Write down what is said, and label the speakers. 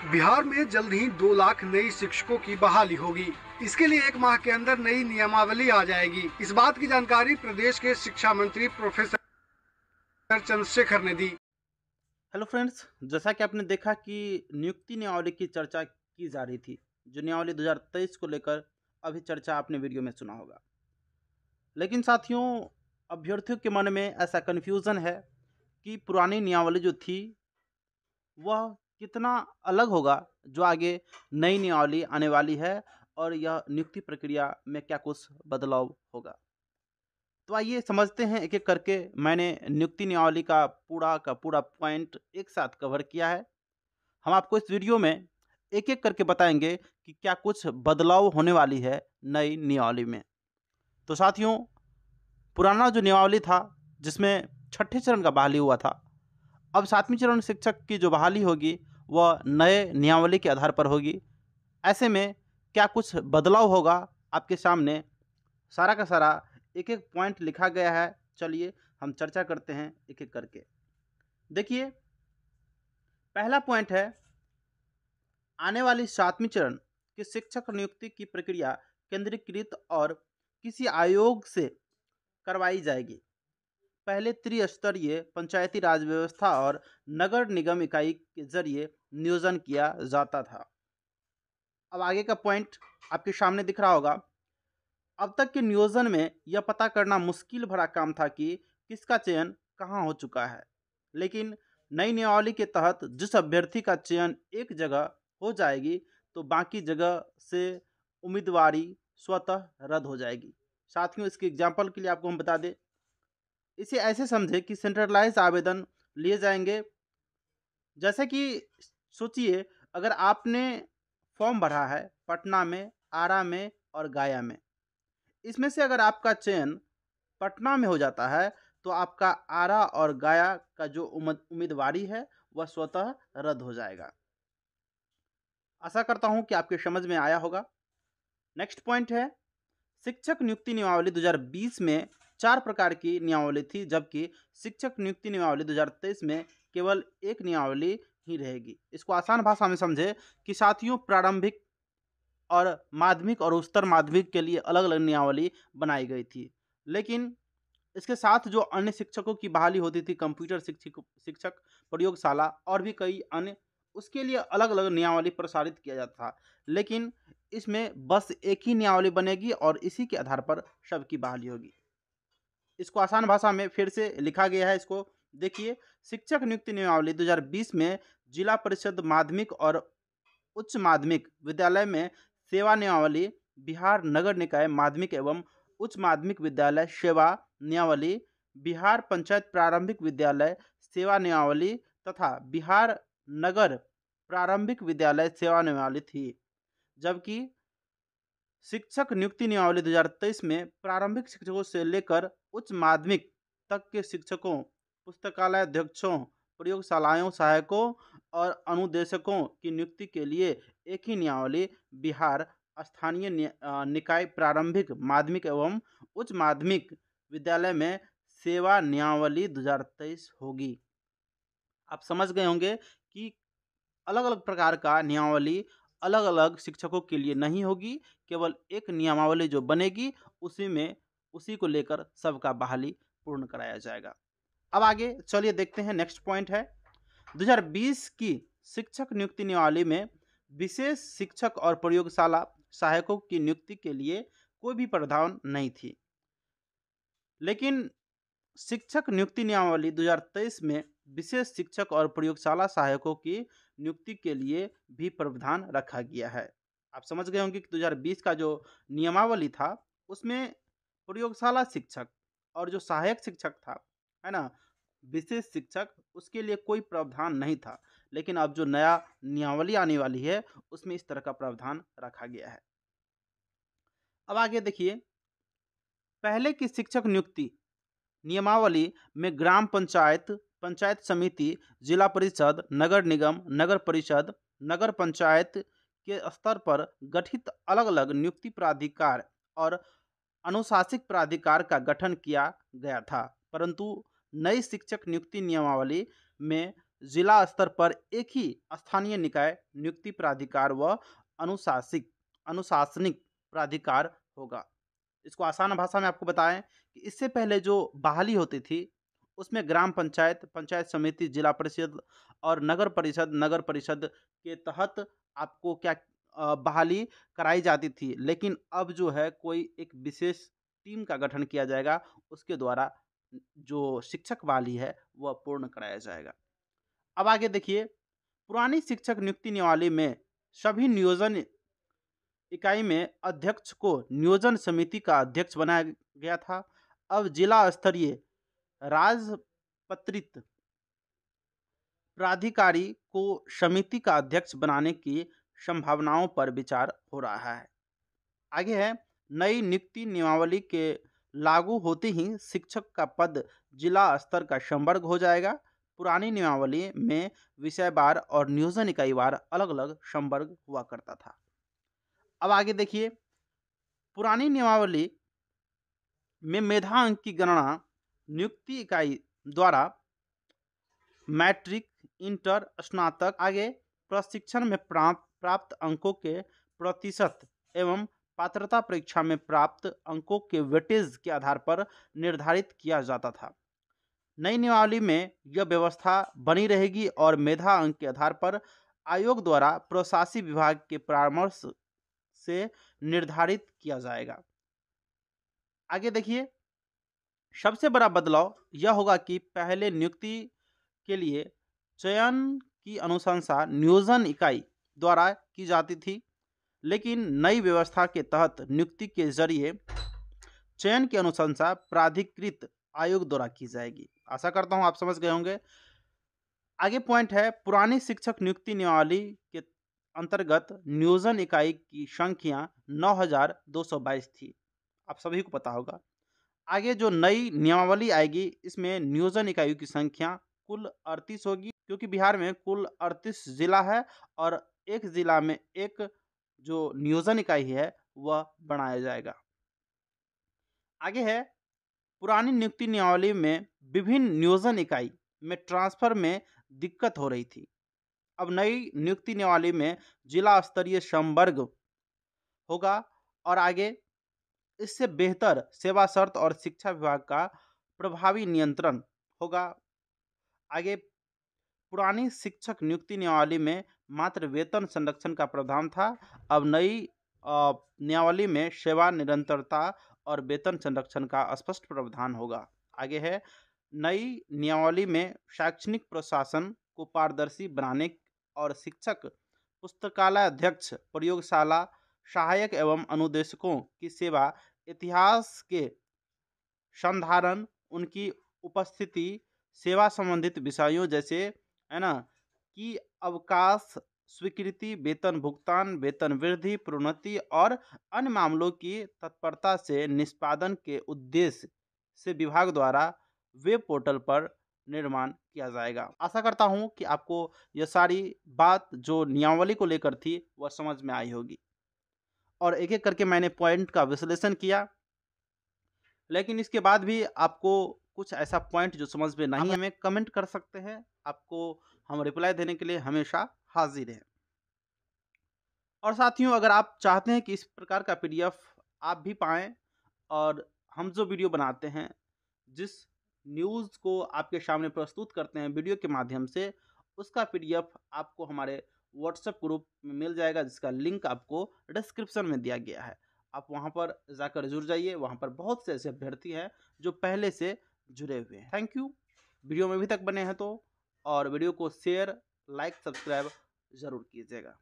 Speaker 1: बिहार में जल्द ही 2 लाख नई शिक्षकों की बहाली होगी। इसके लिए 1 माह के अंदर नई नियमावली आ जाएगी। इस बात की जानकारी प्रदेश के शिक्षा मंत्री प्रोफेसर चंद्रशेखर ने दी।
Speaker 2: हेलो फ्रेंड्स, जैसा कि आपने देखा कि नियुक्ति नियमावली की चर्चा की जा रही थी, जो नियमावली 2023 को लेकर अभी चर्चा आपने वीडियो में सुना होगा। लेकिन साथियों, अभ्यर्थियों के मन में ऐसा कन्फ्यूज़न है कि पुरानी नियमावली जो थी वह कितना अलग होगा जो आगे नई नियमावली आने वाली है, और यह नियुक्ति प्रक्रिया में क्या कुछ बदलाव होगा। तो आइए समझते हैं एक एक करके। मैंने नियुक्ति नियमावली का पूरा पॉइंट एक साथ कवर किया है। हम आपको इस वीडियो में एक एक करके बताएंगे कि क्या कुछ बदलाव होने वाली है नई नियमावली में। तो साथियों, पुराना जो नियमावली था जिसमें छठे चरण का बहाली हुआ था, अब सातवीं चरण शिक्षक की जो बहाली होगी वह नए नियमावली के आधार पर होगी। ऐसे में क्या कुछ बदलाव होगा, आपके सामने सारा का सारा एक एक पॉइंट लिखा गया है। चलिए हम चर्चा करते हैं एक एक करके। देखिए, पहला पॉइंट है, आने वाली सातवीं चरण की शिक्षक नियुक्ति की प्रक्रिया केंद्रीकृत और किसी आयोग से करवाई जाएगी। पहले त्रिस्तरीय पंचायती राज व्यवस्था और नगर निगम इकाई के जरिए नियोजन किया जाता था। अब आगे का पॉइंट आपके सामने दिख रहा होगा। अब तक के नियोजन में यह पता करना मुश्किल भरा काम था कि किसका चयन कहाँ हो चुका है, लेकिन नई नियमावली के तहत जिस अभ्यर्थी का चयन एक जगह हो जाएगी तो बाकी जगह से उम्मीदवारी स्वतः रद्द हो जाएगी। साथियों, इसके एग्जाम्पल के लिए आपको हम बता दें, इसे ऐसे समझे कि सेंट्रलाइज आवेदन लिए जाएंगे। जैसे कि सोचिए, अगर आपने फॉर्म भरा है पटना में, आरा में और गया में, इसमें से अगर आपका चयन पटना में हो जाता है तो आपका आरा और गया का जो उम्मीदवारी है वह स्वतः रद्द हो जाएगा। आशा करता हूं कि आपके समझ में आया होगा। नेक्स्ट पॉइंट है, शिक्षक नियुक्ति नियमावली 2020 में 4 प्रकार की नियमावली थी, जबकि शिक्षक नियुक्ति नियमावली 2023 में केवल एक नियमावली ही रहेगी। इसको आसान भाषा में समझे कि साथियों, प्रारंभिक और माध्यमिक और उच्चतर माध्यमिक के लिए अलग अलग नियमावली बनाई गई थी, लेकिन इसके साथ जो अन्य शिक्षकों की बहाली होती थी, कंप्यूटर शिक्षक, प्रयोगशाला और भी कई अन्य, उसके लिए अलग अलग नियमावली प्रसारित किया जाता था। लेकिन इसमें बस एक ही नियमावली बनेगी और इसी के आधार पर सबकी बहाली होगी। इसको आसान भाषा में फिर से लिखा गया है, इसको देखिए। शिक्षक नियुक्ति नियमावली 2020 में जिला परिषद माध्यमिक और उच्च माध्यमिक विद्यालय में सेवा नियमावली, बिहार नगर निकाय माध्यमिक एवं उच्च माध्यमिक विद्यालय सेवा नियमावली, बिहार पंचायत प्रारंभिक विद्यालय सेवा नियमावली तथा बिहार नगर प्रारंभिक विद्यालय सेवा नियमावली थी। जबकि शिक्षक नियुक्ति नियमावली 2023 में प्रारंभिक शिक्षकों से लेकर उच्च माध्यमिक तक के शिक्षकों, पुस्तकालय अध्यक्षों, प्रयोगशालाओं सहायकों और अनुदेशकों की नियुक्ति के लिए एक ही नियमावली, बिहार स्थानीय निकाय प्रारंभिक माध्यमिक एवं उच्च माध्यमिक विद्यालय में सेवा नियमावली 2023 होगी। आप समझ गए होंगे कि अलग अलग प्रकार का नियमावली अलग अलग शिक्षकों के लिए नहीं होगी, केवल एक नियमावली जो बनेगी उसी को लेकर सबका बहाली पूर्ण कराया जाएगा। अब आगे चलिए देखते हैं। नेक्स्ट पॉइंट है, 2020 की शिक्षक नियुक्ति नियमावली में विशेष शिक्षक और प्रयोगशाला सहायकों की नियुक्ति के लिए कोई भी प्रावधान नहीं थी, लेकिन शिक्षक नियुक्ति नियमावली 2023 में विशेष शिक्षक और प्रयोगशाला सहायकों की नियुक्ति के लिए भी प्रावधान रखा गया है। आप समझ गए होंगे कि 2020 का जो नियमावली था उसमें प्रयोगशाला शिक्षक और जो सहायक शिक्षक था, है ना, विशेष शिक्षक, उसके लिए कोई प्रावधान नहीं था। लेकिन अब जो नया नियमावली आने वाली है उसमें इस तरह का प्रावधान रखा गया है। अब आगे देखिए, पहले की शिक्षक नियुक्ति नियमावली में ग्राम पंचायत, पंचायत समिति, जिला परिषद, नगर निगम, नगर परिषद, नगर पंचायत के स्तर पर गठित अलग अलग नियुक्ति प्राधिकार और अनुशासिक प्राधिकार का गठन किया गया था, परंतु नई शिक्षक नियुक्ति नियमावली में जिला स्तर पर एक ही स्थानीय निकाय नियुक्ति प्राधिकार व अनुशासनिक प्राधिकार होगा। इसको आसान भाषा में आपको बताएं कि इससे पहले जो बहाली होती थी उसमें ग्राम पंचायत, पंचायत समिति, जिला परिषद और नगर परिषद के तहत आपको क्या बहाली कराई जाती थी। लेकिन अब जो है कोई एक विशेष टीम का गठन किया जाएगा, उसके द्वारा जो शिक्षक बहाली है वह पूर्ण कराया जाएगा। अब आगे देखिए, पुरानी शिक्षक नियुक्ति नियमावली में सभी नियोजन इकाई में अध्यक्ष को नियोजन समिति का अध्यक्ष बनाया गया था। अब जिला स्तरीय राजपत्रित प्राधिकारी को समिति का अध्यक्ष बनाने की संभावनाओं पर विचार हो रहा है। आगे है, नई नियुक्ति नियमावली के लागू होते ही शिक्षक का पद जिला स्तर का संवर्ग हो जाएगा। पुरानी नियमावली में विषयवार और नियोजन इकाईवार अलग अलग संवर्ग हुआ करता था। अब आगे देखिए, पुरानी नियमावली में मेधा अंक की गणना नियुक्ति इकाई द्वारा मैट्रिक, इंटर, स्नातक आगे प्रशिक्षण में प्राप्त अंकों के प्रतिशत एवं पात्रता परीक्षा में प्राप्त अंकों के वेटेज के आधार पर निर्धारित किया जाता था। नई नियमावली में यह व्यवस्था बनी रहेगी और मेधा अंक के आधार पर आयोग द्वारा प्रशासनिक विभाग के परामर्श से निर्धारित किया जाएगा। आगे देखिए, सबसे बड़ा बदलाव यह होगा कि पहले नियुक्ति के लिए चयन की अनुशंसा नियोजन इकाई द्वारा की जाती थी, लेकिन नई व्यवस्था के तहत नियुक्ति के जरिए चयन की अनुशंसा प्राधिकृत आयोग द्वारा की जाएगी। आशा करता हूं आप समझ गए होंगे। आगे पॉइंट है, पुरानी शिक्षक नियुक्ति नियमावली के अंतर्गत नियोजन इकाई की संख्या 9222 थी, आप सभी को पता होगा। आगे जो नई नियमावली आएगी इसमें नियोजन इकाइयों की संख्या कुल 38 होगी, क्योंकि बिहार में कुल 38 जिला है और एक जिला में एक जो नियोजन इकाई है वह बनाया जाएगा। आगे है, पुरानी नियुक्ति नियमावली में विभिन्न नियोजन इकाई में ट्रांसफर में दिक्कत हो रही थी। अब नई नियुक्ति नियमावली में जिला स्तरीय संवर्ग होगा और आगे इससे बेहतर सेवा शर्त और शिक्षा विभाग का प्रभावी नियंत्रण होगा। आगे पुरानी शिक्षक नियुक्ति नियमावली में मात्र वेतन संरक्षण का प्रावधान था। अब नई नियमावली में सेवा निरंतरता और वेतन संरक्षण का स्पष्ट प्रावधान होगा। आगे है, नई नियमावली में शैक्षणिक प्रशासन को पारदर्शी बनाने और शिक्षक, पुस्तकालय अध्यक्ष, प्रयोगशाला सहायक एवं अनुदेशकों की सेवा, इतिहास के संधारण, उनकी उपस्थिति, सेवा संबंधित विषयों जैसे है ना कि अवकाश स्वीकृति, वेतन भुगतान, वेतन वृद्धि, प्रोन्नति और अन्य मामलों की तत्परता से निष्पादन के उद्देश्य से विभाग द्वारा वेब पोर्टल पर निर्माण किया जाएगा। आशा करता हूं कि आपको यह सारी बात जो नियमावली को लेकर थी वह समझ में आई होगी और एक एक करके मैंने पॉइंट का विश्लेषण किया। लेकिन इसके बाद भी आपको कुछ ऐसा पॉइंट जो समझ में नहीं, हमें कमेंट कर सकते हैं। आपको हम रिप्लाई देने के लिए हमेशा हाजिर हैं। और साथियों, अगर आप चाहते हैं कि इस प्रकार का पीडीएफ आप भी पाएं और हम जो वीडियो बनाते हैं, जिस न्यूज़ को आपके सामने प्रस्तुत करते हैं वीडियो के माध्यम से, उसका पीडीएफ आपको हमारे व्हाट्सएप ग्रुप में मिल जाएगा, जिसका लिंक आपको डिस्क्रिप्शन में दिया गया है। आप वहां पर जाकर जुड़ जाइए। वहां पर बहुत से ऐसे अभ्यर्थी हैं जो पहले से जुड़े हुए हैं। Thank you. वीडियो में अभी तक बने हैं तो और वीडियो को शेयर, लाइक, सब्सक्राइब ज़रूर कीजिएगा।